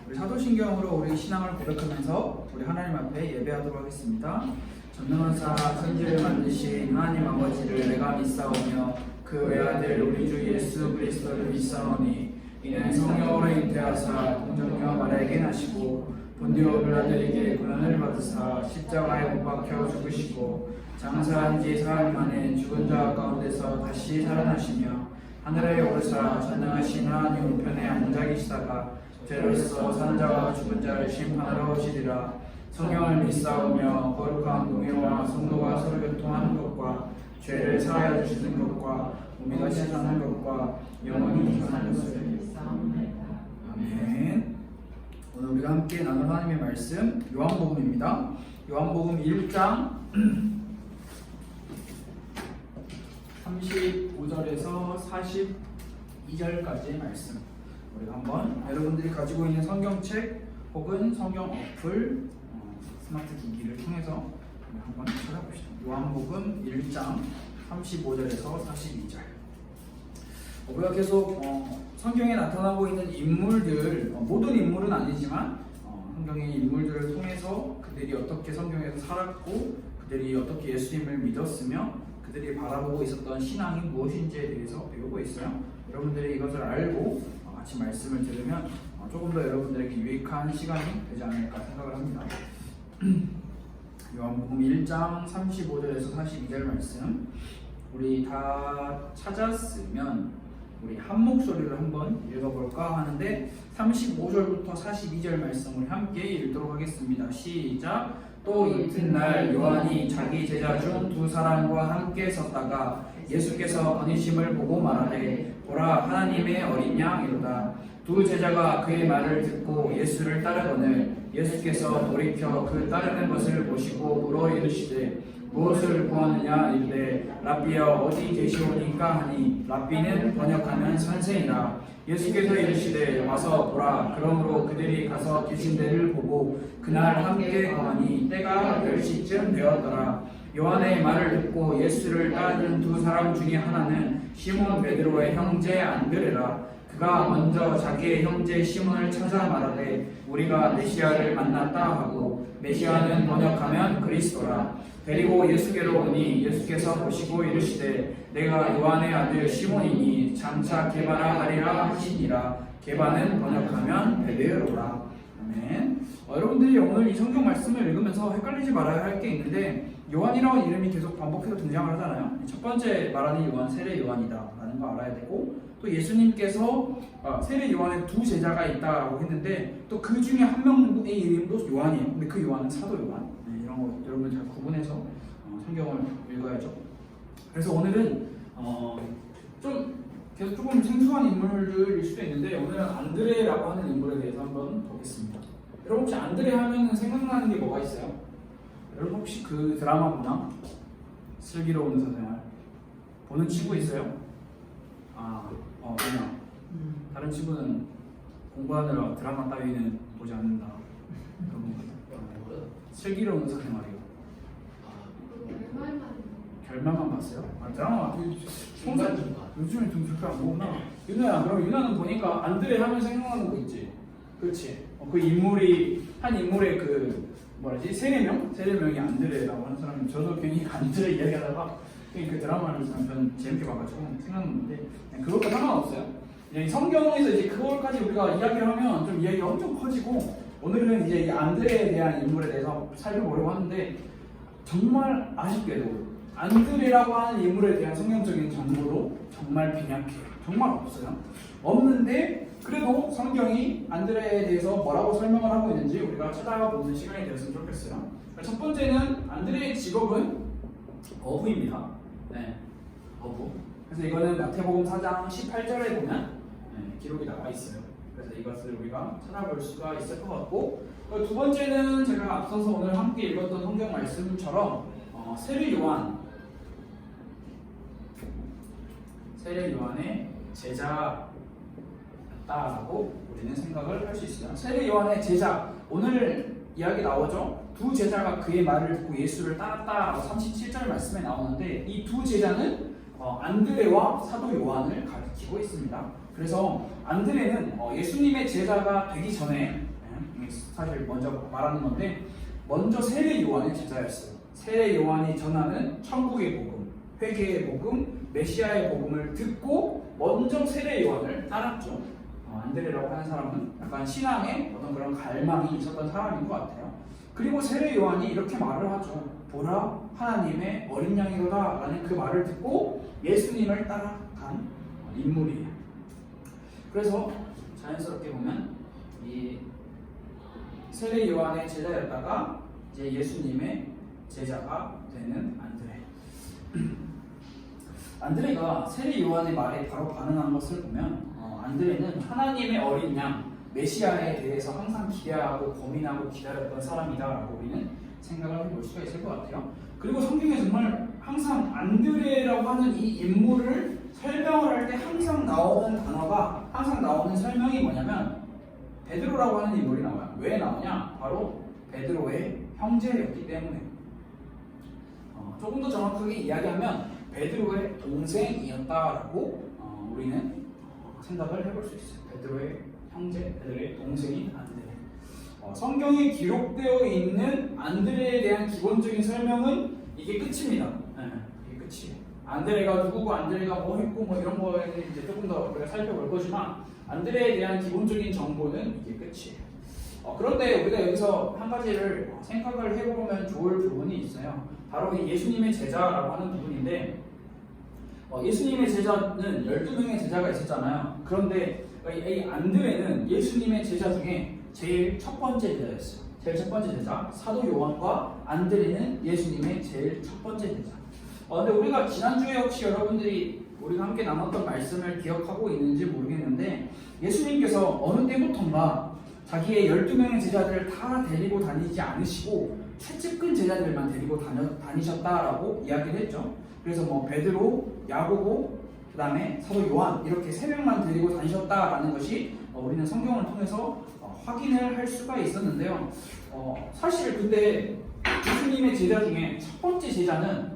우리 사도신경으로 우리 신앙을 고백하면서 우리 하나님 앞에 예배하도록 하겠습니다. 전능하사 천지를 만드신 하나님 아버지를 내가 믿사오며 그 외아들 우리 주 예수 그리스도를 믿사오니 이는 성령으로 잉태하사 동정녀 마리아에게 나시고 본디오 빌라도에게 고난을 받으사 십자가에 못 박혀 죽으시고 장사한 지 사흘 만에 죽은 자 가운데서 다시 살아나시며 하늘에 오르사 전능하신 하나님 우편에 앉아 계시다가 죄로서 산 자와 죽은 자를 심판하러 오시리라. 성령을 믿사오며 거룩한 공예와 성도가 서로 교통하는 것과 죄를 사하여 주시는 것과 몸이 같이 사는 것과 영원히 사는 것을 믿사옵나이다. 아멘. 오늘 우리가 함께 나눌 하나님의 말씀 요한복음입니다. 요한복음 1장 35절에서 42절까지의 말씀. 우리가 한번 여러분들이 가지고 있는 성경책 혹은 성경 어플, 스마트 기기를 통해서 한번 찾아봅시다. 요한복음 1장 35절에서 42절. 우리가 계속 성경에 나타나고 있는 인물들, 모든 인물은 아니지만 성경의 인물들을 통해서 그들이 어떻게 성경에서 살았고 그들이 어떻게 예수님을 믿었으며 그들이 바라보고 있었던 신앙이 무엇인지에 대해서 배우고 있어요. 여러분들이 이것을 알고 같이 말씀을 들으면 조금 더 여러분들에게 유익한 시간이 되지 않을까 생각을 합니다. 요한복음 1장 35절에서 42절 말씀 우리 다 찾았으면 우리 한 목소리를 한번 읽어볼까 하는데 35절부터 42절 말씀을 함께 읽도록 하겠습니다. 시작. 또 이튿날 요한이 자기 제자 중 두 사람과 함께 섰다가 예수께서 건의심을 보고 말하되 보라 하나님의 어린 양이로다. 두 제자가 그의 말을 듣고 예수를 따르거늘 예수께서 돌이켜 그 따르는 것을 보시고 물어 이르시되 무엇을 구하느냐 이르되 랍비여 어디 계시오니까 하니 랍비는 번역하면 선생이라. 예수께서 이르시되 와서 보라. 그러므로 그들이 가서 계신 데를 보고 그날 함께 거하니 때가 10시쯤 되었더라. 요한의 말을 듣고 예수를 따르는 두 사람 중에 하나는 시몬 베드로의 형제 안드레라. 그가 먼저 자기의 형제 시몬을 찾아 말하되 우리가 메시아를 만났다 하고 메시아는 번역하면 그리스도라. 데리고 예수께로 오니 예수께서 보시고 이르시되 내가 요한의 아들 시몬이니 장차 게바라 하리라 하시니라. 게바는 번역하면 베드로라. 아멘. 여러분들이 오늘 이 성경 말씀을 읽으면서 헷갈리지 말아야 할 게 있는데 요한이라는 이름이 계속 반복해서 등장을 하잖아요. 첫 번째 말하는 요한 세례 요한이다 라는 거 알아야 되고 또 예수님께서 세례 요한의 두 제자가 있다라고 했는데 또 그 중에 한 명의 이름도 요한이에요. 근데 그 요한은 사도 요한. 이런 거 여러분 잘 구분해서 성경을 읽어야죠. 그래서 오늘은 좀 계속 조금 생소한 인물들일 수도 있는데 오늘은 안드레라고 하는 인물에 대해서 한번 보겠습니다. 여러분 혹시 안드레 하면 생각나는 게 뭐가 있어요? 여러분 혹시 그 드라마 보나? 슬기로운 의사생활 보는 친구 있어요? 그냥 다른 친구는 공부하느라 드라마 따위는 보지 않는다. 슬기로운 의사생활이요. 결말만 봤어요? 드라마 요즘에 좀 그렇게 안 보구나. 유나야, 그럼 유나는 보니까 안드레 하면 생각나는 거 있지? 그렇지? 그 인물이 한 인물의 그 세례명이 안드레라고 하는 사람이 저도 괜히 안드레 이야기하다가 그 드라마를 전 재밌게 봐가지고 생각났는데 그것과 상관없어요. 그냥 성경에서 이제 그걸까지 우리가 이야기를 하면 좀 이야기가 엄청 커지고 오늘은 이제 이 안드레에 대한 인물에 대해서 살펴보려고 하는데 정말 아쉽게도 안드레라고 하는 인물에 대한 성경적인 정보도 정말 빈약해요. 정말 없어요. 없는데 그래도 성경이 안드레에 대해서 뭐라고 설명을 하고 있는지 우리가 찾아보는 시간이 되었으면 좋겠어요. 첫 번째는 안드레의 직업은 어부입니다. 네, 어부. 그래서 이거는 마태복음 4장 18절에 보면 기록이 나와 있어요. 그래서 이것을 우리가 찾아볼 수가 있을 것 같고 두 번째는 제가 앞서서 오늘 함께 읽었던 성경 말씀처럼 세례 요한의 제자다라고 우리는 생각을 할 수 있어요. 세례 요한의 제자, 오늘 이야기 나오죠? 두 제자가 그의 말을 듣고 예수를 따랐다라고 37절 말씀에 나오는데 이 두 제자는 안드레와 사도 요한을 가리키고 있습니다. 그래서 안드레는 예수님의 제자가 되기 전에 이게 사실 먼저 말하는 건데, 먼저 세례 요한의 제자였어요. 세례 요한이 전하는 천국의 복음, 회개의 복음, 메시아의 복음을 듣고 먼저 세례 요한을 따랐죠. 안드레라고 하는 사람은 약간 신앙에 어떤 그런 갈망이 있었던 사람인 것 같아요. 그리고 세례 요한이 이렇게 말을 하죠. 보라, 하나님의 어린 양이로다 라는 그 말을 듣고 예수님을 따라간 인물이에요. 그래서 자연스럽게 보면 이 세례 요한의 제자였다가 이제 예수님의 제자가 되는 안드레. 안드레가 세례 요한의 말에 바로 반응한 것을 보면 안드레는 하나님의 어린 양 메시아에 대해서 항상 기대하고 고민하고 기다렸던 사람이다라고 우리는 생각을 해볼 수가 있을 것 같아요. 그리고 성경에 정말 항상 안드레라고 하는 이 인물을 설명을 할 때 항상 나오는 단어가, 항상 나오는 설명이 뭐냐면 베드로라고 하는 인물이 나와요. 왜 나오냐? 바로 베드로의 형제였기 때문에. 조금 더 정확하게 이야기하면 베드로의 동생이었다라고 우리는 생각을 해볼 수 있어요. 베드로의 형제, 베드로의 동생인 안드레. 성경에 기록되어 있는 안드레에 대한 기본적인 설명은 이게 끝입니다. 이게 끝이에요. 안드레가 누구고 안드레가 뭐 했고 뭐 이런 거에는 이제 조금 더 우리가 살펴볼 거지만 안드레에 대한 기본적인 정보는 이게 끝이에요. 그런데 우리가 여기서 한 가지를 생각을 해보면 좋을 부분이 있어요. 바로 이 예수님의 제자라고 하는 부분인데, 예수님의 제자는 12명의 제자가 있었잖아요. 그런데 이 안드레는 예수님의 제자 중에 제일 첫 번째 제자였어요. 제일 첫 번째 제자, 사도 요한과 안드레는 예수님의 제일 첫 번째 제자. 근데 우리가 지난주에 혹시 여러분들이 우리가 함께 나눴던 말씀을 기억하고 있는지 모르겠는데, 예수님께서 어느 때부턴가 자기의 12명의 제자들을 다 데리고 다니지 않으시고 최측근 제자들만 데리고 다니셨다라고 이야기를 했죠. 그래서 뭐 베드로, 야고보, 그 다음에 사도 요한 이렇게 3명만 데리고 다니셨다라는 것이 우리는 성경을 통해서 확인을 할 수가 있었는데요. 사실 근데 예수님의 제자 중에 첫 번째 제자는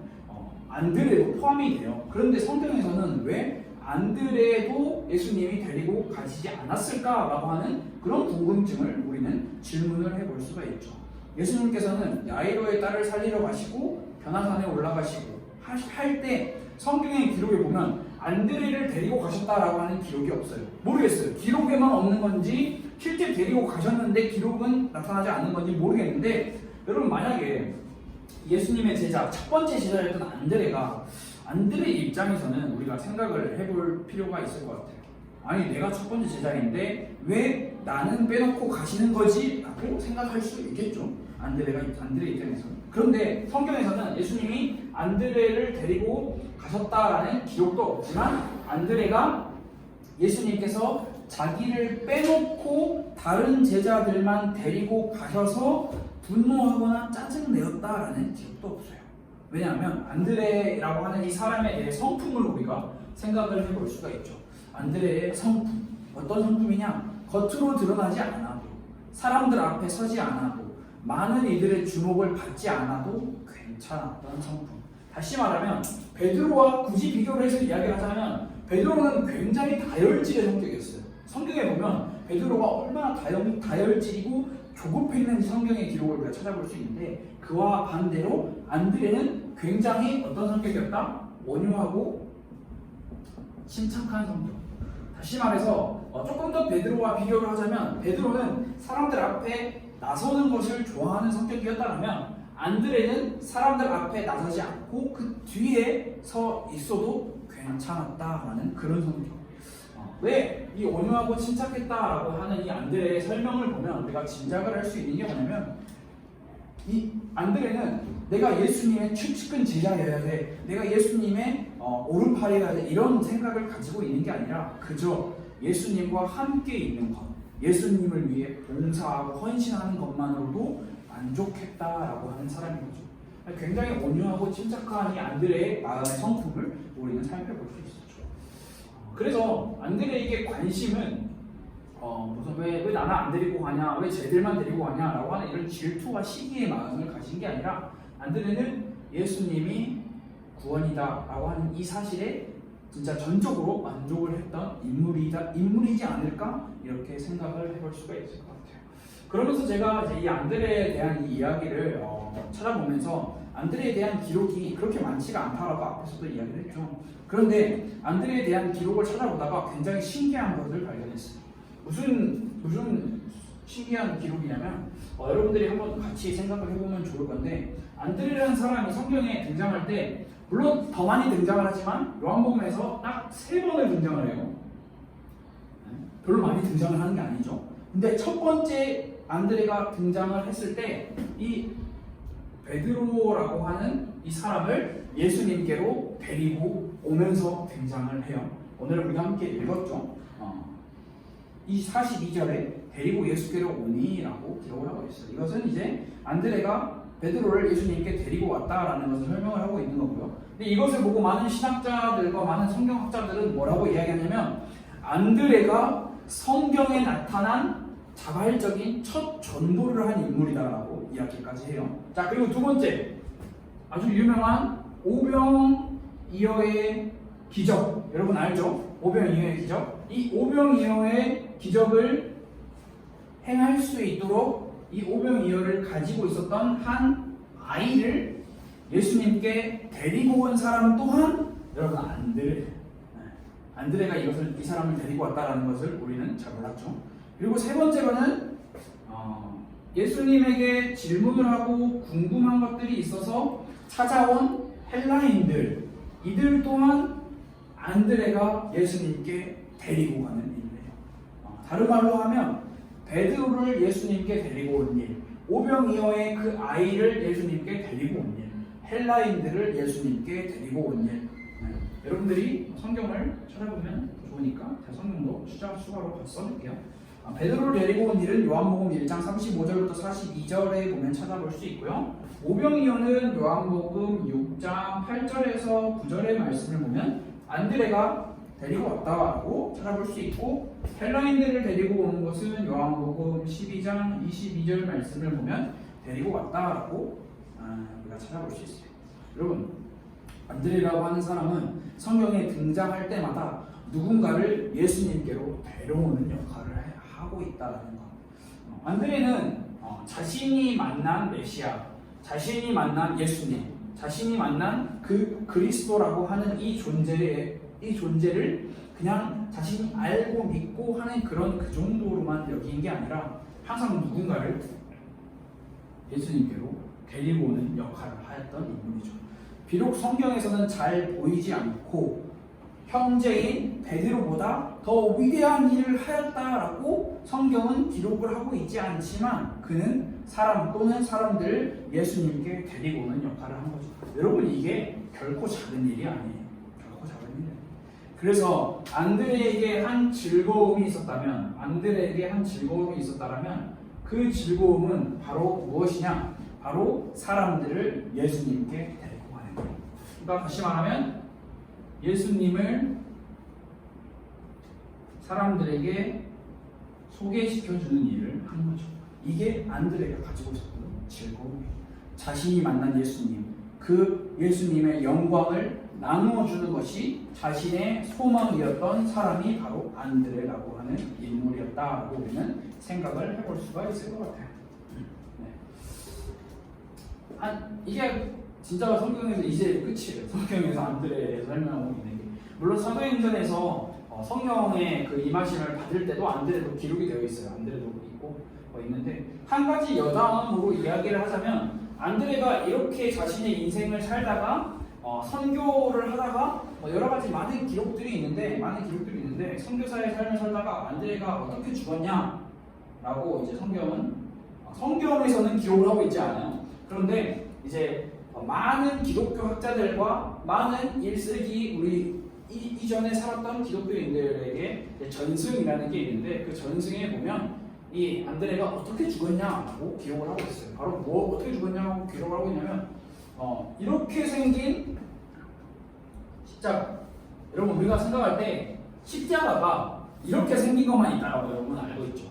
안드레도 포함이 돼요. 그런데 성경에서는 왜 안드레도 예수님이 데리고 가시지 않았을까라고 하는 그런 궁금증을 우리는 질문을 해볼 수가 있죠. 예수님께서는 야이로의 딸을 살리러 가시고 변화산에 올라가시고 할 때 성경의 기록에 보면 안드레를 데리고 가셨다라고 하는 기록이 없어요. 모르겠어요. 기록에만 없는 건지 실제 데리고 가셨는데 기록은 나타나지 않는 건지 모르겠는데, 여러분 만약에 예수님의 제자, 첫 번째 제자였던 안드레의 입장에서는 우리가 생각을 해볼 필요가 있을 것 같아요. 아니 내가 첫 번째 제자인데 왜 나는 빼놓고 가시는 거지? 라고 생각할 수 있겠죠. 안드레 입장에서는. 그런데 성경에서는 예수님이 안드레를 데리고 가셨다라는 기록도 없지만 안드레가 예수님께서 자기를 빼놓고 다른 제자들만 데리고 가셔서 분노하거나 짜증내었다라는 기록도 없어요. 왜냐하면 안드레라고 하는 이 사람에 대해 성품을 우리가 생각을 해볼 수가 있죠. 안드레의 성품, 어떤 성품이냐? 겉으로 드러나지 않아도, 사람들 앞에 서지 않아도, 많은 이들의 주목을 받지 않아도 괜찮았던 성품. 다시 말하면 베드로와 굳이 비교를 해서 이야기를 하자면 베드로는 굉장히 다혈질의 성격이었어요. 성경에 보면 베드로가 얼마나 다혈질이고 조급해 있는지 성경의 기록을 우리가 찾아볼 수 있는데, 그와 반대로 안드레는 굉장히 어떤 성격이었다? 온유하고 침착한 성격. 다시 말해서 조금 더 베드로와 비교를 하자면 베드로는 사람들 앞에 나서는 것을 좋아하는 성격이었다면 안드레는 사람들 앞에 나서지 않고 그 뒤에 서 있어도 괜찮았다라는 그런 성격. 왜 이 온유하고 침착했다라고 하는 이 안드레의 설명을 보면 우리가 짐작을 할 수 있는 게 뭐냐면, 이 안드레는 내가 예수님의 최측근 제자여야 돼, 내가 예수님의 오른팔이어야 돼, 이런 생각을 가지고 있는 게 아니라 그저 예수님과 함께 있는 것, 예수님을 위해 봉사하고 헌신하는 것만으로도 만족했다라고 하는 사람인 거죠. 굉장히 온유하고 침착한 이 안드레의 마음의 성품을 우리는 살펴볼 수 있었죠. 그래서 안드레에게 관심은 무슨 왜 나는 안 데리고 가냐, 왜 쟤들만 데리고 가냐라고 하는 이런 질투와 시기의 마음을 가진 게 아니라, 안드레는 예수님이 구원이다라고 하는 이 사실에 진짜 전적으로 만족을 했던 인물이지 않을까, 이렇게 생각을 해볼 수가 있을 것 같아요. 그러면서 제가 이제 이 안드레에 대한 이 이야기를 찾아보면서 안드레에 대한 기록이 그렇게 많지가 않다라고 앞에서도 이야기를 했죠. 그런데 안드레에 대한 기록을 찾아보다가 굉장히 신기한 것을 발견했어요. 무슨 신기한 기록이냐면 여러분들이 한번 같이 생각을 해보면 좋을 건데 안드레라는 사람이 성경에 등장할 때 물론 더 많이 등장을 하지만 요한복음에서 딱 3번을 등장을 해요. 별로 많이 등장을 하는 게 아니죠. 근데 첫 번째 안드레가 등장을 했을 때 이 베드로라고 하는 이 사람을 예수님께로 데리고 오면서 등장을 해요. 오늘 우리가 함께 읽었죠. 이 42절에 데리고 예수께로 오니라고 기록을 하고 있어요. 이것은 이제 안드레가 베드로를 예수님께 데리고 왔다라는 것을 설명을 하고 있는 거고요. 근데 이것을 보고 많은 신학자들과 많은 성경학자들은 뭐라고 이야기하냐면 안드레가 성경에 나타난 자발적인 첫 전도를 한 인물이다라고 이야기까지 해요. 자, 그리고 두 번째 아주 유명한 오병이어의 기적, 여러분 알죠? 오병이어의 기적. 이 오병이어의 기적을 행할 수 있도록 이 오병이어를 가지고 있었던 한 아이를 예수님께 데리고 온 사람 또한 여러분 안드레가 이 사람을 데리고 왔다라는 것을 우리는 잘 몰랐죠. 그리고 세 번째로는 예수님에게 질문을 하고 궁금한 것들이 있어서 찾아온 헬라인들, 이들 또한 안드레가 예수님께 데리고 가는 일이에요. 다른 말로 하면 베드로를 예수님께 데리고 온 일, 오병이어의 그 아이를 예수님께 데리고 온 일, 헬라인들을 예수님께 데리고 온 일. 여러분들이 성경을 찾아보면 좋으니까 제가 성경도 수가로 써줄게요. 베드로를 데리고 온 일은 요한복음 1장 35절부터 42절에 보면 찾아볼 수 있고요. 오병이어는 요한복음 6장 8절에서 9절의 말씀을 보면 안드레가 데리고 왔다고 찾아볼 수 있고, 헬라인들을 데리고 오는 것은 요한복음 12장 22절 말씀을 보면 데리고 왔다라고 우리가 찾아볼 수 있어요. 여러분, 안드레라고 하는 사람은 성경에 등장할 때마다 누군가를 예수님께로 데려오는 역할을 하고 있다는 것. 안드레는 자신이 만난 메시아, 자신이 만난 예수님, 자신이 만난 그 그리스도라고 하는 이 존재를 그냥 자신이 알고 믿고 하는 그 정도로만 여긴 게 아니라 항상 누군가를 예수님께로 데리고 오는 역할을 하였던 인물이죠. 비록 성경에서는 잘 보이지 않고 형제인 베드로보다 더 위대한 일을 하였다라고 성경은 기록을 하고 있지 않지만 그는 사람 또는 사람들을 예수님께 데리고 오는 역할을 한 거죠. 여러분, 이게 결코 작은 일이 아니에요. 결코 작은 일이 아니에요. 그래서 안드레에게 한 즐거움이 있었다면 그 즐거움은 바로 무엇이냐? 바로 사람들을 예수님께 데리고 가는 거예요. 그러니까 다시 말하면 예수님을 사람들에게 소개시켜주는 일을 하는 거죠. 이게 안드레가 가지고 있었던 즐거움이에요. 자신이 만난 예수님, 그 예수님의 영광을 나누어주는 것이 자신의 소망이었던 사람이 바로 안드레라고 하는 인물이었다고 우리는 생각을 해볼 수가 있을 것 같아요. 이게 진짜 성경에서 이제 끝이에요. 성경에서 안드레에서 설명하고 있는 게. 물론 사도행전에서 성령의 그 임하심을 받을 때도 안드레도 기록이 되어 있어요. 안드레도 있고 있는데, 한 가지 여담으로 이야기를 하자면 안드레가 이렇게 자신의 인생을 살다가 선교를 하다가 여러 가지 많은 기록들이 있는데 선교사의 삶을 살다가 안드레가 어떻게 죽었냐라고 이제 성경에서는 기록을 하고 있지 않아요. 그런데 이제 많은 기독교 학자들과 많은 1세기 우리 이전에 살았던 기독교인들에게 전승이라는 게 있는데, 그 전승에 보면 이 안드레가 어떻게 죽었냐고 기록을 하고 있어요. 바로 어떻게 죽었냐고 기록을 하고 있냐면 이렇게 생긴 십자가. 여러분, 우리가 생각할 때 십자가가 이렇게 생긴 것만 있다라고 여러분 알고 있죠.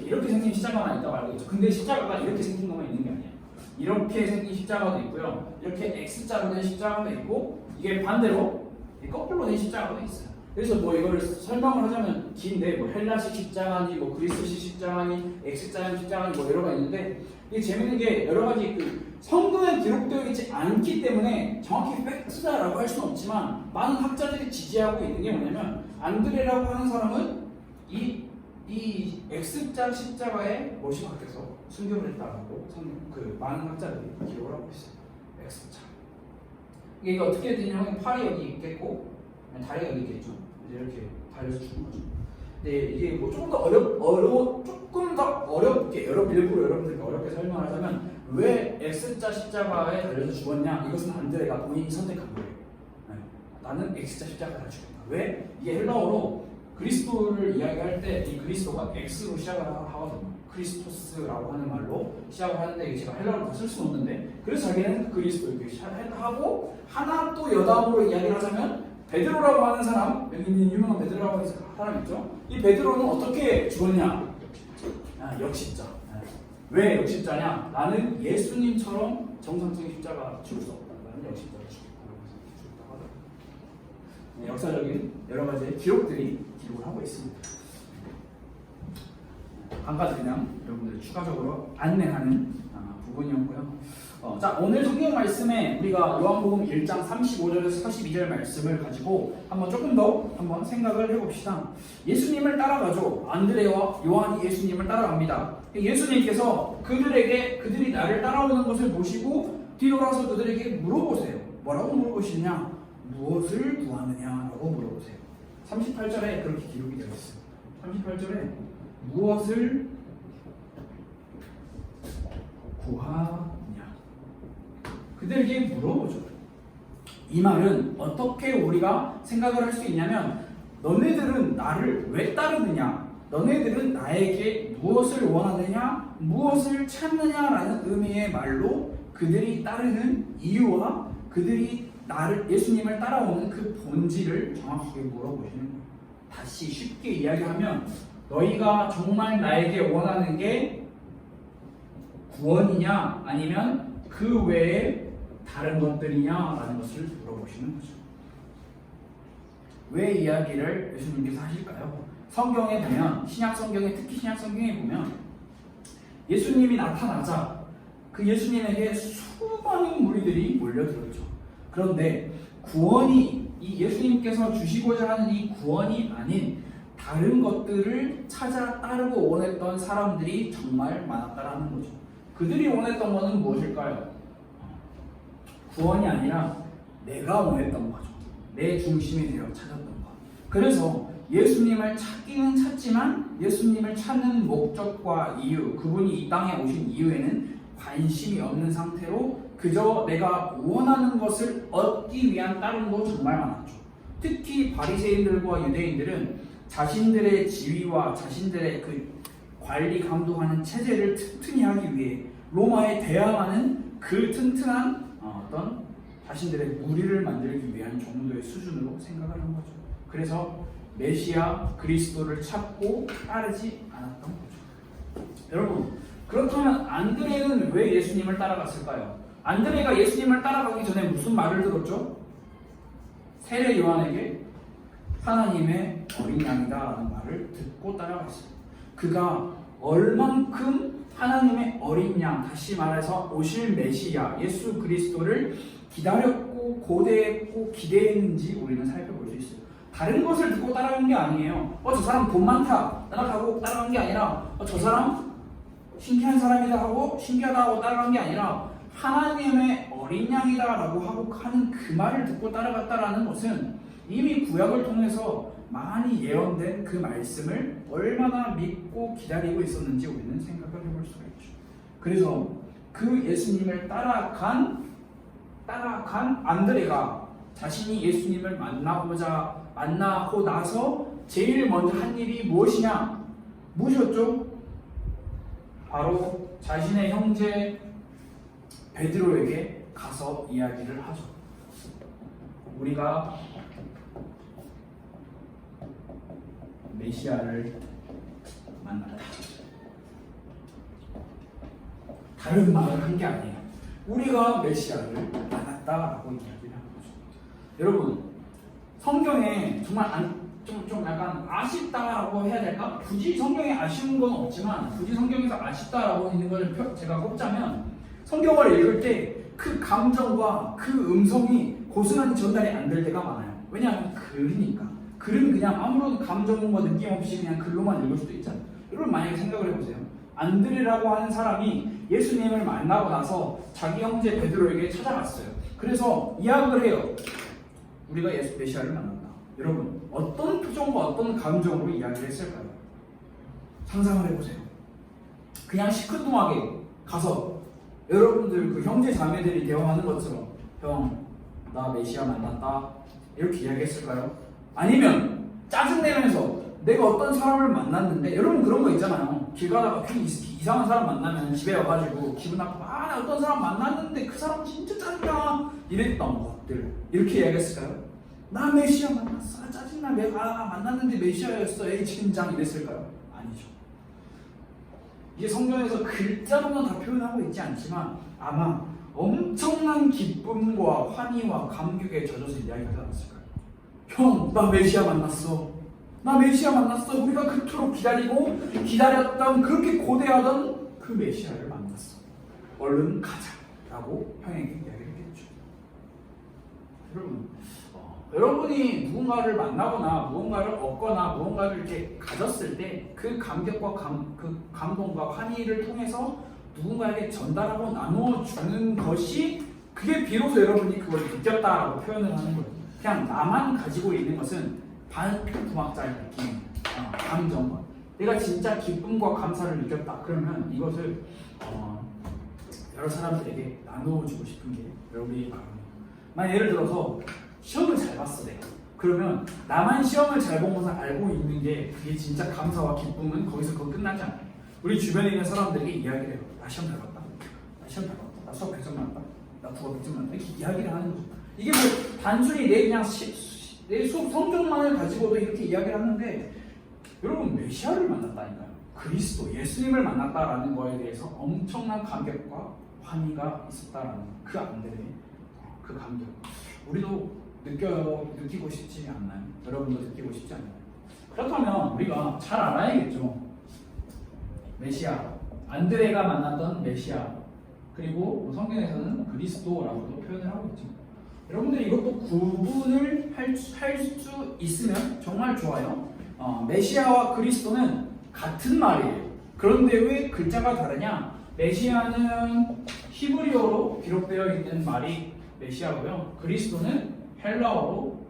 이렇게 생긴 십자가만 있다고 알고 있죠. 근데 십자가가 이렇게 생긴 것만 있는 게 아니에요. 이렇게 생긴 십자가도 있고요, 이렇게 X자로 된 십자가도 있고, 이게 반대로 거꾸로 된 십자가도 있어요. 그래서 뭐 이걸 설명을 하자면 긴데 뭐 헬라식 십자가니 뭐 그리스식 십자가니 X자형 십자가니 뭐 여러 가지 있는데 이게 재밌는 게 여러 가지 그 성경에 기록되어 있지 않기 때문에 정확히 팩트다라고 할 수는 없지만 많은 학자들이 지지하고 있는 게 뭐냐면 안드레라고 하는 사람은 이 X자 십자가에 못이 박혀서 순교를 했다고 그 많은 학자들이 기록을 하고 있어요. X자. 이게 어떻게 되냐면 팔이 여기 있겠고 다리가 여기 있겠죠. 이제 이렇게 달려서 죽는 거죠. 근데 이게 뭐 조금 더 조금 더 어렵게 일부러 여러분들께 어렵게 설명을 하자면 왜 X자 십자가에 달려서 죽었냐? 이것은 안드레가 본인이 선택한 거예요. 네. 나는 X자 십자가에 달려 죽겠다. 왜? 이게 헬라어로 그리스도를 이야기할 때 이 그리스도가 X로 시작을 하거든요. 크리스토스라고 하는 말로 시작을 하는데 제가 헬라어로 다 쓸 수는 없는데 그래서 자기는 그리스도 이렇게 시작하고 하나 또 여담으로 이야기를 하자면 베드로라고 하는 사람, 여기 있는 유명한 베드로라고 하는 사람 있죠? 이 베드로는 어떻게 죽었냐? 역십자. 왜 역십자냐? 나는 예수님처럼 정상적인 십자가 죽을 수 없다. 나는 역십자를 죽었다고 하더라고요. 역사적인 여러 가지 기록들이 기록을 하고 있습니다. 한 가지 그냥 여러분들 추가적으로 안내하는 부분이었고요. 자, 오늘 성경 말씀에 우리가 요한복음 1장 35절에서 42절 말씀을 가지고 조금 더 생각을 해봅시다. 예수님을 따라가죠. 안드레와 요한이 예수님을 따라갑니다. 예수님께서 그들이 나를 따라오는 것을 보시고 뒤돌아서 그들에게 물어보세요. 뭐라고 물어보시냐? 무엇을 구하느냐라고 물어보세요. 38절에 그렇게 기록이 되어 있어요. 38절에 무엇을 구하냐? 그들에게 물어보죠. 이 말은 어떻게 우리가 생각을 할 수 있냐면 너네들은 나를 왜 따르느냐? 너네들은 나에게 무엇을 원하느냐? 무엇을 찾느냐라는 의미의 말로 그들이 따르는 이유와 그들이 예수님을 따라오는 그 본질을 정확하게 물어보시는 거예요. 다시 쉽게 이야기하면 너희가 정말 나에게 원하는 게 구원이냐 아니면 그 외에 다른 것들이냐라는 것을 물어보시는 거죠. 왜 이야기를 예수님께서 하실까요? 성경에 보면 특히 신약 성경에 보면 예수님이 나타나자 그 예수님에게 수많은 무리들이 몰려들었죠. 그런데 구원이 이 예수님께서 주시고자 하는 이 구원이 아닌 다른 것들을 찾아 따르고 원했던 사람들이 정말 많았다라는 거죠. 그들이 원했던 것은 무엇일까요? 구원이 아니라 내가 원했던 거죠. 내 중심이 되어 찾았던 것. 그래서 예수님을 찾기는 찾지만 예수님을 찾는 목적과 이유, 그분이 이 땅에 오신 이유에는 관심이 없는 상태로 그저 내가 원하는 것을 얻기 위한 따름도 정말 많았죠. 특히 바리새인들과 유대인들은 자신들의 지위와 자신들의 그 관리 감독하는 체제를 튼튼히 하기 위해 로마에 대항하는 그 튼튼한 어떤 자신들의 무리를 만들기 위한 정도의 수준으로 생각을 한 거죠. 그래서 메시아 그리스도를 찾고 따르지 않았던 거죠. 여러분, 그렇다면 안드레는 왜 예수님을 따라갔을까요? 안드레가 예수님을 따라가기 전에 무슨 말을 들었죠? 세례 요한에게 하나님의 어린 양이다 라는 말을 듣고 따라갔어요. 그가 얼만큼 하나님의 어린 양, 다시 말해서 오실 메시아 예수 그리스도를 기다렸고 고대했고 기대했는지 우리는 살펴볼 수 있어요. 다른 것을 듣고 따라간 게 아니에요. 저 사람 돈 많다 따라가고 따라간 게 아니라 저 사람 신기한 사람이다 하고 신기하다 하고 따라간 게 아니라 하나님의 어린 양이다 라고 하고 하는 그 말을 듣고 따라갔다라는 것은 이미 구약을 통해서 많이 예언된 그 말씀을 얼마나 믿고 기다리고 있었는지 우리는 생각을 해볼 수가 있죠. 그래서 그 예수님을 따라간 안드레가 자신이 예수님을 만나고 나서 제일 먼저 한 일이 무엇이냐? 무엇이었죠? 바로 자신의 형제 베드로에게 가서 이야기를 하죠. 우리가 메시아를 만났다. 다른 말을 한 게 아니에요. 우리가 메시아를 만났다라고 이야기를 하는 거죠. 여러분, 성경에 정말 좀 약간 아쉽다라고 해야 될까? 굳이 성경에 아쉬운 건 없지만 굳이 성경에서 아쉽다라고 있는 걸 제가 꼽자면 성경을 읽을 때 그 감정과 그 음성이 고스란히 전달이 안 될 때가 많아요. 왜냐하면 글이니까. 글은 그냥 아무런 감정과 느낌 없이 그냥 글로만 읽을 수도 있잖아요. 여러분 만약에 생각을 해보세요. 안드레라고 하는 사람이 예수님을 만나고 나서 자기 형제 베드로에게 찾아갔어요. 그래서 이야기를 해요. 우리가 예수 메시아를 만났다. 여러분 어떤 표정과 어떤 감정으로 이야기를 했을까요? 상상을 해보세요. 그냥 시큰둥하게 가서 여러분들 그 형제 자매들이 대화하는 것처럼 형, 나 메시아 만났다 이렇게 이야기했을까요? 아니면 짜증내면서 내가 어떤 사람을 만났는데 여러분 그런 거 있잖아요. 길 가다가 괜히 이상한 사람 만나면 집에 와가지고 기분 나쁘고 나 어떤 사람 만났는데 그 사람 진짜 짜증나 이랬던 것들 이렇게 이야기했을까요? 나 메시아 만났어 짜증나 내가 만났는데 메시아였어 에이 진장 이랬을까요? 아니죠. 이게 성경에서 글자로는 다 표현하고 있지 않지만 아마 엄청난 기쁨과 환희와 감격에 젖어서 이야기하지 않았을까요? 형, 나 메시아 만났어. 나 메시아 만났어. 우리가 그토록 기다리고 기다렸던 그렇게 고대하던 그 메시아를 만났어. 얼른 가자 라고 형에게 이야기를 했겠죠. 여러분이 누군가를 만나거나 무언가를 얻거나 무언가를 이렇게 가졌을 때 그 감격과 그 감동과 환희를 통해서 누군가에게 전달하고 나눠주는 것이 그게 비로소 여러분이 그걸 느꼈다라고 표현을 하는 거예요. 그냥 나만 가지고 있는 것은 반토막자의 느낌, 감정과 내가 진짜 기쁨과 감사를 느꼈다. 그러면 이것을 여러 사람들에게 나눠주고 싶은 게 여러분이 마음이에요. 만약 예를 들어서 시험을 잘 봤어 내가. 그러면 나만 시험을 잘 본 것을 알고 있는 게 그게 진짜 감사와 기쁨은 거기서 그거 끝나지 않아요. 우리 주변에 있는 사람들에게 이야기를 해요. 나 시험 잘 봤다. 나 시험 잘 봤다. 나 수업 100점 맞다. 나 국어 100점 맞다. 이렇게 이야기를 하는 거죠. 이게 뭐 단순히 내 그냥 내 수업 성적만을 가지고도 이렇게 이야기를 하는데 여러분 메시아를 만났다니까요. 그리스도 예수님을 만났다라는 거에 대해서 엄청난 감격과 환희가 있었다라는 그 안들의 그 감격. 우리도 느끼고 싶지 않나요? 여러분도 느끼고 싶지 않나요? 그렇다면 우리가 잘 알아야겠죠. 메시아, 안드레가 만났던 메시아, 그리고 성경에서는 그리스도라고도 표현을 하고 있죠. 여러분들이 이것도 구분을 할 수 있으면 정말 좋아요. 메시아와 그리스도는 같은 말이에요. 그런데 왜 글자가 다르냐? 메시아는 히브리어로 기록되어 있는 말이 메시아고요. 그리스도는 헬라어로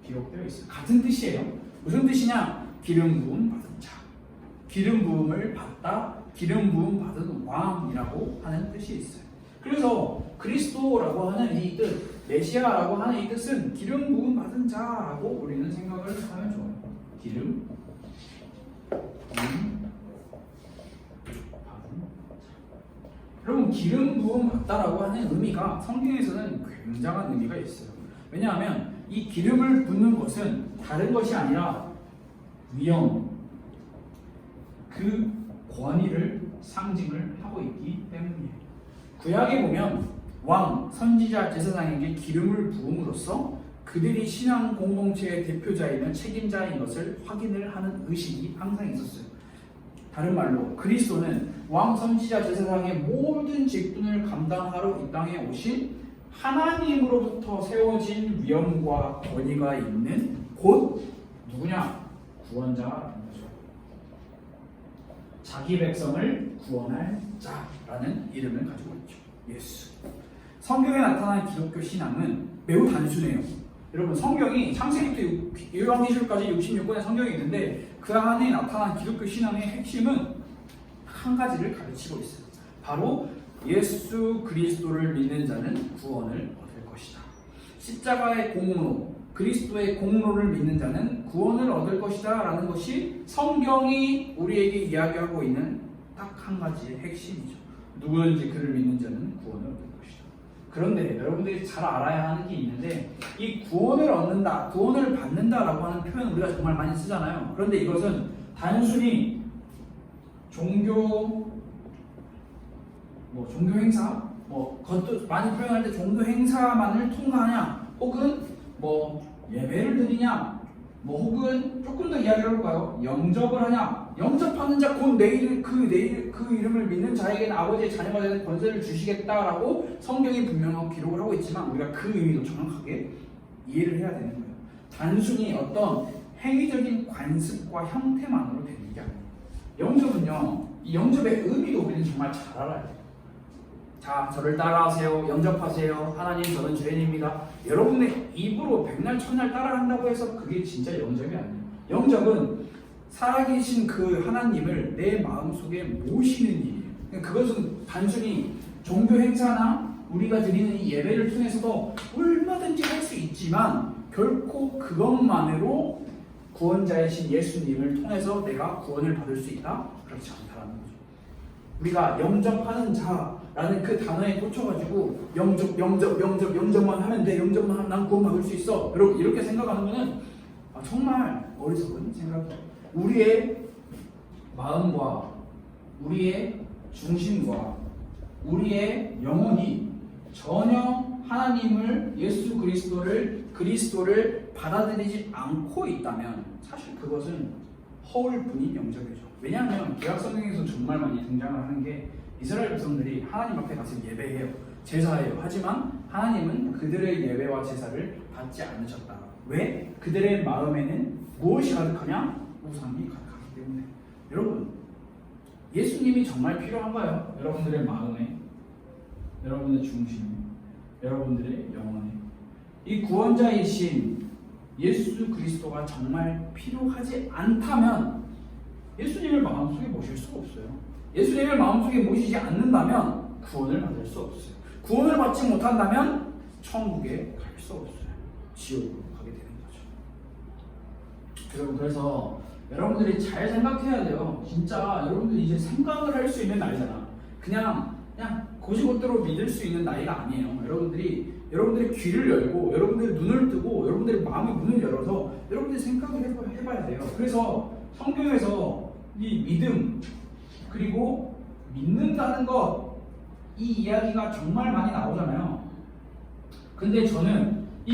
기록되어 있어요. 같은 뜻이에요. 무슨 뜻이냐? 기름 부음 받은 자. 기름 부음을 받다, 기름 부음 받은 왕이라고 하는 뜻이 있어요. 그래서 그리스도라고 하는 이 뜻, 메시아라고 하는 이 뜻은 기름 부음 받은 자라고 우리는 생각을 하면 좋아요. 기름 부음 받은 자. 여러분 기름 부음 받다라고 하는 의미가 성경에서는 굉장한 의미가 있어요. 왜냐하면 이 기름을 붓는 것은 다른 것이 아니라 위엄, 그 권위를 상징을 하고 있기 때문이에요. 구약에 보면 왕, 선지자, 제사장에게 기름을 부음으로써 그들이 신앙 공동체의 대표자이며 책임자인 것을 확인을 하는 의식이 항상 있었어요. 다른 말로 그리스도는 왕, 선지자, 제사장의 모든 직분을 감당하러 이 땅에 오신 하나님으로부터 세워진 위엄과 권위가 있는 곧 누구냐? 구원자라는 거죠. 자기 백성을 구원할 자라는 이름을 가지고 있죠. 예수. 성경에 나타난 기독교 신앙은 매우 단순해요. 여러분 성경이 창세기부터 요한계시록까지 66권의 성경이 있는데 그 안에 나타난 기독교 신앙의 핵심은 한 가지를 가르치고 있어요. 바로 예수 그리스도를 믿는 자는 구원을 얻을 것이다. 십자가의 공로, 그리스도의 공로를 믿는 자는 구원을 얻을 것이다 라는 것이 성경이 우리에게 이야기하고 있는 딱 한 가지의 핵심이죠. 누구든지 그를 믿는 자는 구원을 얻을 것이다. 그런데 여러분들이 잘 알아야 하는 게 있는데 이 구원을 얻는다, 구원을 받는다라고 하는 표현 우리가 정말 많이 쓰잖아요. 그런데 이것은 단순히 종교 행사, 그것도 많이 표현할 때 종교 행사만을 통과하냐, 혹은 예배를 드리냐, 뭐 혹은 조금 더 이야기를 해볼까요? 영접을 하냐? 영접하는 자 곧 내일 그 이름을 믿는 자에게는 아버지의 자녀가 되는 권세를 주시겠다라고 성경이 분명하게 기록을 하고 있지만 우리가 그 의미도 정확하게 이해를 해야 되는 거예요. 단순히 어떤 행위적인 관습과 형태만으로 되는 게 아니에요. 영접은요, 이 영접의 의미도 우리는 정말 잘 알아야 돼요. 자, 저를 따라하세요. 영접하세요. 하나님, 저는 죄인입니다. 여러분의 입으로 백날 천날 따라한다고 해서 그게 진짜 영접이 아니에요. 영접은 살아계신 그 하나님을 내 마음속에 모시는 일이에요. 그것은 단순히 종교 행사나 우리가 드리는 이 예배를 통해서도 얼마든지 할 수 있지만 결코 그것만으로 구원자이신 예수님을 통해서 내가 구원을 받을 수 있다? 그렇지 않다는 거죠. 우리가 영접하는 자라는 그 단어에 꽂혀가지고 영접만 하면 돼. 영접만 하면 난 구원 받을 수 있어. 여러분 이렇게 생각하는 거는 정말 어리석은 생각이에요. 우리의 마음과 우리의 중심과 우리의 영혼이 전혀 하나님을 예수 그리스도를 받아들이지 않고 있다면 사실 그것은 허울뿐인 영접이죠. 왜냐하면 구약성경에서 정말 많이 등장을 하는 게 이스라엘 백성들이 하나님 앞에 가서 예배해요. 제사해요. 하지만 하나님은 그들의 예배와 제사를 받지 않으셨다. 왜? 그들의 마음에는 무엇이 가득하냐? 우상이 가득하기 때문에. 여러분, 예수님이 정말 필요한가요? 여러분들의 마음에, 여러분의 중심에, 여러분들의 영혼에. 이 구원자이신 예수 그리스도가 정말 필요하지 않다면 예수님을 마음속에 모실 수가 없어요. 예수님을 마음속에 모시지 않는다면 구원을 받을 수 없어요. 구원을 받지 못한다면 천국에 갈 수 없어요. 지옥으로 가게 되는 거죠. 여러분, 그래서 여러분들이 잘 생각해야 돼요. 진짜 여러분들이 이제 생각을 할 수 있는 나이잖아. 그냥 고지것대로 믿을 수 있는 나이가 아니에요. 여러분들의 귀를 열고 여러분들의 눈을 뜨고 여러분들의 마음의 문을 열어서 여러분들이 생각을 해봐야 돼요. 그래서 성경에서 이 믿음 그리고 믿는다는 것, 이 이야기가 정말 많이 나오잖아요. 근데 저는 이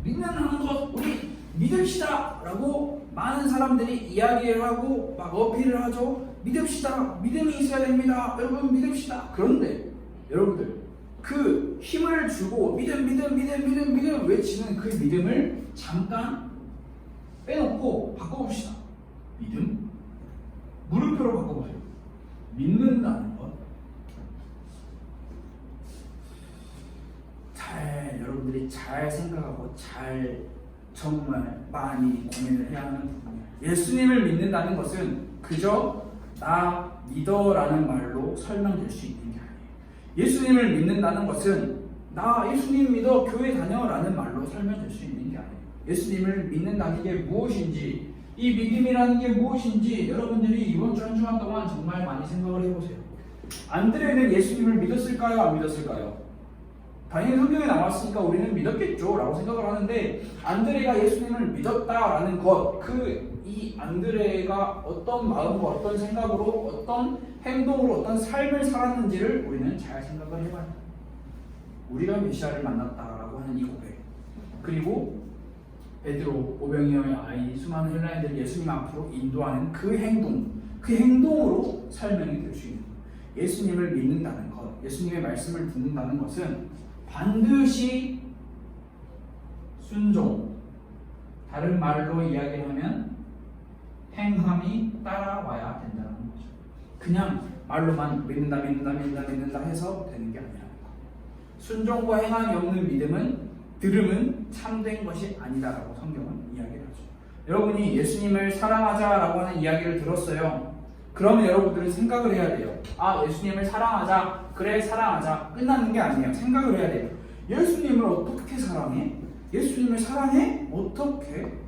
믿는다는 것 우리 믿읍시다 라고 많은 사람들이 이야기를 하고 막 어필을 하죠. 믿읍시다. 믿음이 있어야 됩니다. 여러분 믿읍시다. 그런데 여러분들 그 힘을 주고 믿음 외치는 그 믿음을 잠깐 빼놓고 바꿔봅시다. 믿음? 물음표로 바꿔보세요. 믿는다는 것. 여러분들이 잘 생각하고 정말 많이 고민을 해야 하는 부분이에요. 예수님을 믿는다는 것은 그저 나 믿어라는 말로 설명될 수 있는 게 아니에요. 예수님을 믿는다는 것은 나 예수님 믿어 교회 다녀라는 말로 설명될 수 있는 게 아니에요. 예수님을 믿는다는 게 무엇인지, 이 믿음이라는 게 무엇인지 여러분들이 이번 주 한 주간 동안 정말 많이 생각을 해보세요. 안드레는 예수님을 믿었을까요? 안 믿었을까요? 당연히 성경에 나왔으니까 우리는 믿었겠죠 라고 생각을 하는데, 안드레가 예수님을 믿었다라는 것, 이 안드레가 어떤 마음과 어떤 생각으로 어떤 행동으로 어떤 삶을 살았는지를 우리는 잘 생각을 해봐야 돼요. 우리가 메시아를 만났다라고 하는 이 고백, 그리고 베드로, 오병이어의 아이, 수많은 헬라인들을 예수님 앞으로 인도하는 그 행동으로 설명이 될 수 있는 거예요. 예수님을 믿는다는 것, 예수님의 말씀을 듣는다는 것은 반드시 순종, 다른 말로 이야기하면 행함이 따라와야 된다는 거죠. 그냥 말로만 믿는다 해서 되는 게 아니라, 순종과 행함이 없는 들음은 참된 것이 아니다라고 성경은 이야기를 하죠. 여러분이 예수님을 사랑하자라고 하는 이야기를 들었어요. 그러면 여러분들은 생각을 해야 돼요. 예수님을 사랑하자, 그래 사랑하자, 끝나는 게 아니에요. 생각을 해야 돼요. 예수님을 어떻게 사랑해? 예수님을 사랑해? 어떻게?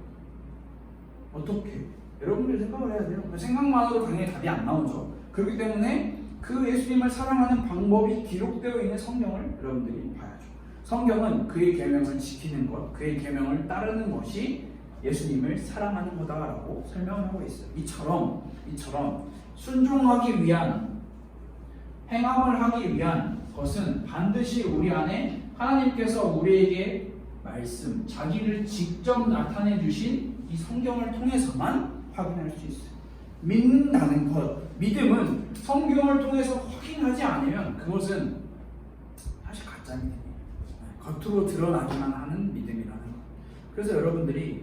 여러분들이 생각을 해야 돼요. 생각만으로 당연히 답이 안 나오죠. 그렇기 때문에 그 예수님을 사랑하는 방법이 기록되어 있는 성경을 여러분들이 봐야죠. 성경은 그의 계명을 지키는 것, 그의 계명을 따르는 것이 예수님을 사랑하는 거다라고 설명을 하고 있어요. 이처럼 순종하기 위한, 행함을 하기 위한 것은 반드시 우리 안에 하나님께서 우리에게 말씀, 자기를 직접 나타내 주신 이 성경을 통해서만 확인할 수 있어요. 믿는다는 것, 믿음은 성경을 통해서 확인하지 않으면 그것은 사실 가짜 믿음이에요. 겉으로 드러나기만 하는 믿음이라는 것. 그래서 여러분들이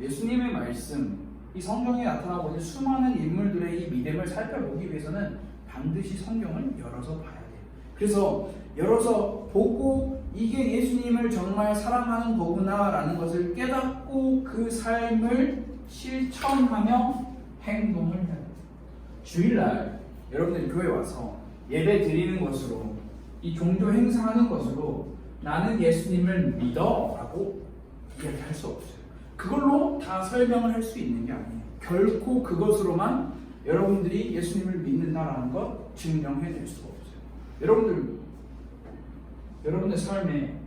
예수님의 말씀, 이 성경에 나타나고 있는 수많은 인물들의 이 믿음을 살펴보기 위해서는 반드시 성경을 열어서 봐야 돼요. 그래서 열어서 보고 이게 예수님을 정말 사랑하는 거구나 라는 것을 깨닫고 그 삶을 실천하며 행동을 해야 돼요. 주일날 여러분들이 교회 와서 예배 드리는 것으로, 이 종교 행사하는 것으로 나는 예수님을 믿어 라고 이야기할 수 없어요. 그걸로 다 설명을 할 수 있는 게 아니에요. 결코 그것으로만 여러분들이 예수님을 믿는다라는 것 증명해낼 수가 없어요. 여러분들 삶에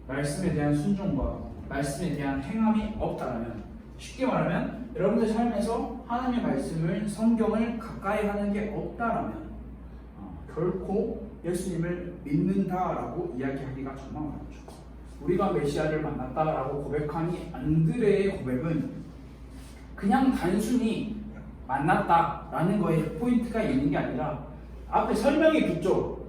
말씀에 대한 순종과 말씀에 대한 행함이 없다라면, 쉽게 말하면 여러분들 삶에서 하나님의 말씀을, 성경을 가까이 하는 게 없다라면 결코 예수님을 믿는다라고 이야기하기가 정말 어렵죠. 우리가 메시아를 만났다라고 고백한 이 안드레의 고백은 그냥 단순히 만났다라는 거에 포인트가 있는 게 아니라 앞에 설명이 붙죠.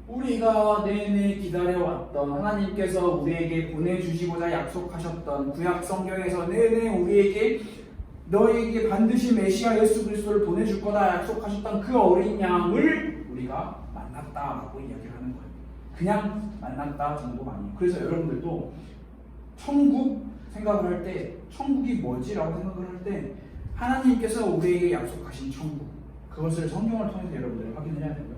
우리가 내내 기다려왔던, 하나님께서 우리에게 보내주시고자 약속하셨던 구약 성경에서 내내 우리에게 너에게 반드시 메시아 예수 그리스도를 보내줄 거다 약속하셨던 그 어린 양을 우리가 만났다라고 이야기를 하는 거예요. 그냥 만났다 정도가 아니에요. 그래서 여러분들도 천국 생각을 할 때, 천국이 뭐지라고 생각을 할 때 하나님께서 우리에게 약속하신 천국, 그것을 성경을 통해서 여러분들이 확인을 해야 되고요.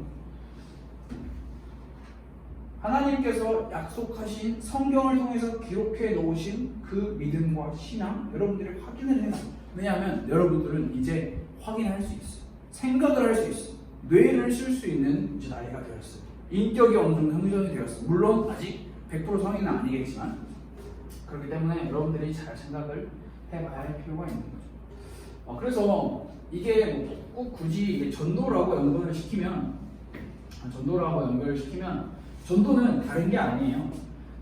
하나님께서 약속하신 성경을 통해서 기록해 놓으신 그 믿음과 신앙, 여러분들이 확인을 해야 돼요. 왜냐하면 여러분들은 이제 확인할 수 있어요. 생각을 할 수 있어요. 뇌를 쓸 수 있는 이제 나이가 되었어요. 인격이 어느 정도 형성이 되었어요. 물론 아직 100% 성인은 아니겠지만, 그렇기 때문에 여러분들이 잘 생각을 해봐야 할 필요가 있는 거죠. 그래서 이게 꼭 굳이 전도라고 연결을 시키면, 전도는 다른 게 아니에요.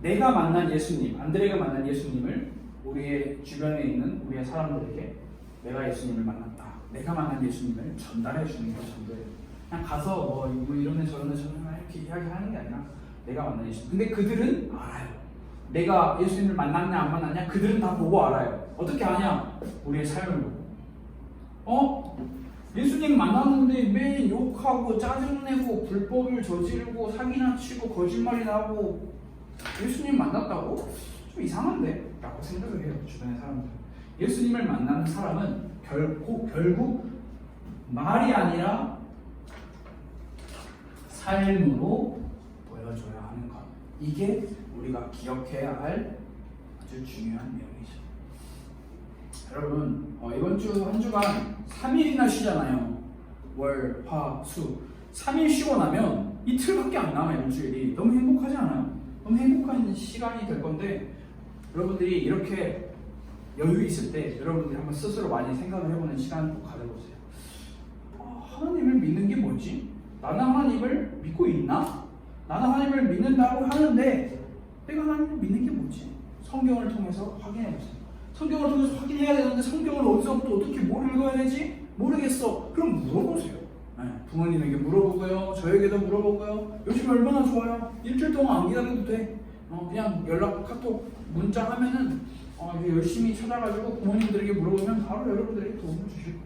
내가 만난 예수님, 안드레가 만난 예수님을 우리의 주변에 있는 우리의 사람들에게 내가 예수님을 만났다, 내가 만난 예수님을 전달해 주는 게 전도예요. 그냥 가서 뭐 이러네 저러네 이렇게 이야기하는 게 아니라 내가 만난 예수님. 근데 그들은 알아요. 내가 예수님을 만났냐 안 만났냐 그들은 다 보고 알아요. 어떻게 아냐? 우리의 삶을 보고. 예수님 만났는데 매일 욕하고 짜증내고 불법을 저지르고 사기나 치고 거짓말이 나고 예수님 만났다고? 좀 이상한데? 라고 생각을 해요. 주변의 사람들. 예수님을 만나는 사람은 결국 말이 아니라 삶으로 보여줘야 하는 것. 이게 우리가 기억해야 할 아주 중요한 내용이죠. 여러분, 이번 주 한 주간 3일이나 쉬잖아요. 월, 화, 수. 3일 쉬고 나면 이틀밖에 안 남아요. 일주일이. 너무 행복하지 않아요? 너무 행복한 시간이 될 건데, 여러분들이 이렇게 여유 있을 때 여러분들이 한번 스스로 많이 생각을 해보는 시간 꼭 가져보세요. 하나님을 믿는 게 뭐지? 나는 하나님을 믿고 있나? 나는 하나님을 믿는다고 하는데 내가 하나님을 믿는 게 뭐지? 성경을 통해서 확인해보세요. 성경을 통해서 확인해야 되는데 성경을 어디서부터 어떻게 뭘 읽어야 되지? 모르겠어. 그럼 물어보세요. 부모님에게 물어보고요. 저에게도 물어보고요. 요즘 얼마나 좋아요? 일주일 동안 안 기다려도 돼. 그냥 연락, 카톡, 문자 하면은 열심히 찾아가지고 부모님들에게 물어보면 바로 여러분들에게 도움을 주실 거예요.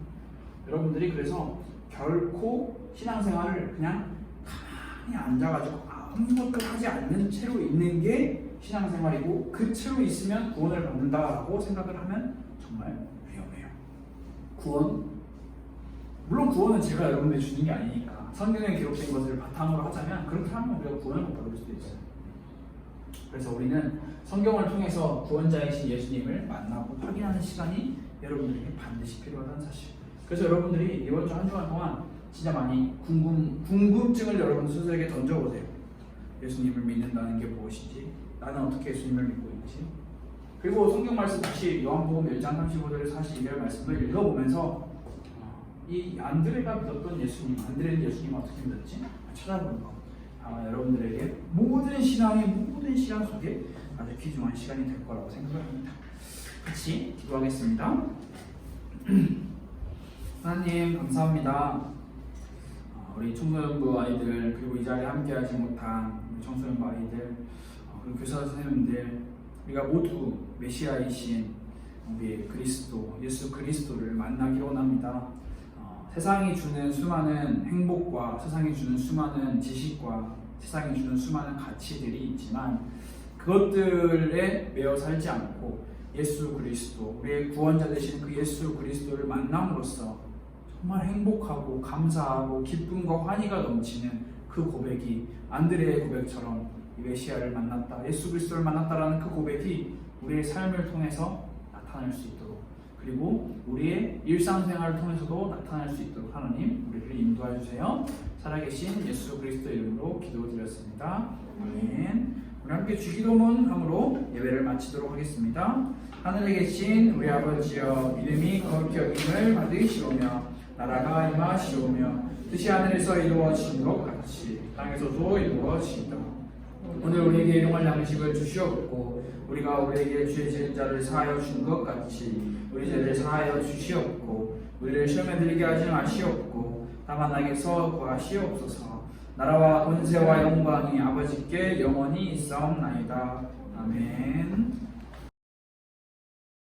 여러분들이 그래서 결코 신앙생활을 그냥 가만히 앉아가지고 아무것도 하지 않는 채로 있는 게 신앙생활이고, 그 채로 있으면 구원을 받는다라고 생각을 하면 정말 위험해요. 물론 구원은 제가 여러분들이 주는 게 아니니까 성경에 기록된 것을 바탕으로 하자면 그렇게 하면 우리가 구원을 못 받을 수도 있어요. 그래서 우리는 성경을 통해서 구원자이신 예수님을 만나고 확인하는 시간이 여러분들에게 반드시 필요하다는 사실. 그래서 여러분들이 이번 주 한 주간 동안 진짜 많이 궁금증을 여러분 스스로에게 던져보세요. 예수님을 믿는다는 게 무엇인지, 나는 어떻게 예수님을 믿고 있지? 그리고 성경 말씀 다시 요한복음 1장 35절에서 42절 말씀을 읽어보면서 이 안드레가 믿었던 예수님, 안드레는 예수님 어떻게 믿었지? 찾아보는 거. 아마 여러분들에게 모든 신앙 속에 아주 귀중한 시간이 될 거라고 생각을 합니다. 같이 기도하겠습니다. 하나님 감사합니다. 우리 청소년부 아이들 그리고 이 자리에 함께하지 못한 우리 청소년부 아이들 그리고 교사 선생님들 우리가 모두 메시아이신 우리 그리스도 예수 그리스도를 만나기로 원합니다. 세상이 주는 수많은 행복과 세상이 주는 수많은 지식과 세상이 주는 수많은 가치들이 있지만 그것들에 매여 살지 않고 예수 그리스도 우리의 구원자 되신 그 예수 그리스도를 만남으로써 정말 행복하고 감사하고 기쁨과 환희가 넘치는 그 고백이 안드레의 고백처럼 메시아를 만났다, 예수 그리스도를 만났다라는 그 고백이 우리의 삶을 통해서 나타날 수 있도록 그리고 우리의 일상생활을 통해서도 나타날 수 있도록 하나님 우리를 인도해 주세요. 살아계신 예수 그리스도 이름으로 기도드렸습니다. 아멘. 우리 함께 주기도문 함으로 예배를 마치도록 하겠습니다. 하늘에 계신 우리 아버지여 이름이 거룩히 여김을 받으시오며 나라가 임하시오며 뜻이 하늘에서 이루어진 것 같이 땅에서도 이루어지이다. 오늘 우리에게 일용할 양식을 주시옵고 우리가 우리에게 죄 지은 자를 사하여 준 것 같이 우리 죄를 사하여 주시옵고 우리를 시험에 들게 하지 마시옵고 다만 악에서 구하시옵소서. 나라와 권세와 영광이 아버지께 영원히 있사옵나이다. 아멘.